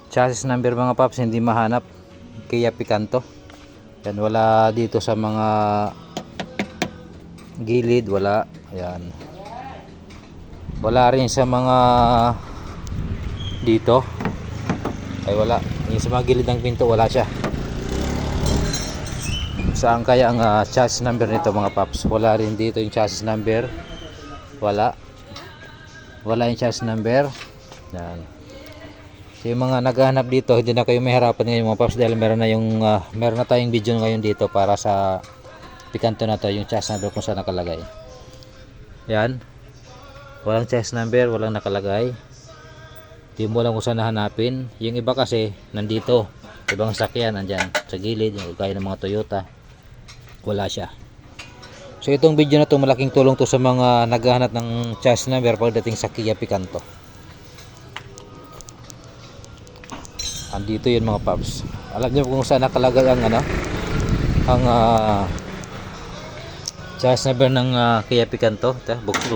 chassis number mga paps, hindi mahanap. Kia Picanto. Yan, wala dito sa mga gilid, wala. Ayan. Wala rin sa mga dito. Ay wala. Yung sa mga gilid ng pinto, wala siya. Saan kaya ang chassis number nito mga paps? Wala rin dito yung chassis number. Wala. Wala yung chassis number. Yan. So yung mga naghahanap dito, hindi na kayo mahirapan ngayon mga paps dahil meron na tayong video ngayon dito para sa Picanto na to, yung chassis number kung saan nakalagay. Yan. Walang chassis number, walang nakalagay. Hindi mo lang kung saan hanapin. Yung iba kasi nandito, ibang sakyan nandyan sa gilid, yung kaya ng mga Toyota. Wala siya. So itong video na to, malaking tulong to sa mga naghahanap ng chassis number pagdating sa Kia Picanto. Andito yun mga paps. Alam niyo kung saan nakalagay ang chassis number ng Kia Picanto.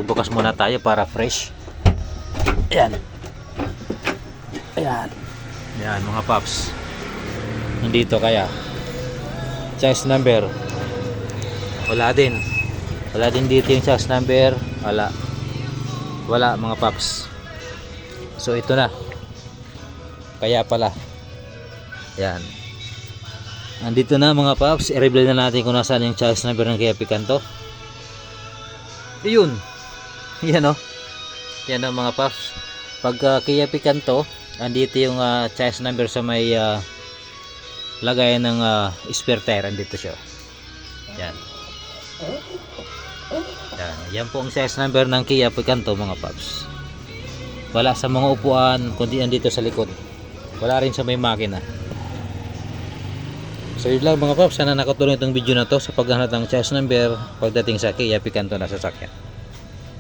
Bukas muna tayo para fresh. Ayan. Ayan. Ayan mga paps. Nandito kaya chassis number. Wala din. Wala din dito yung chassis number. Wala mga paps. So ito na. Kaya pala. Yan. Andito na mga paps. I-reveal na natin kung nasaan yung chassis number ng Kia Picanto. Ayun. Yan o. Yan o mga paps. Pag Kia Picanto, andito yung chassis number sa may lagayan ng spare tire. Andito siya. Yan. Yan. Yan po ang chassis number ng Kia Picanto mga paps. Wala sa mga upuan, kundi andito sa likod. Wala rin sa may makina. So yun lang mga paps, sana nakatulong itong video na to sa paghahanap ng chassis number pagdating sa Kia Picanto na sasakyan.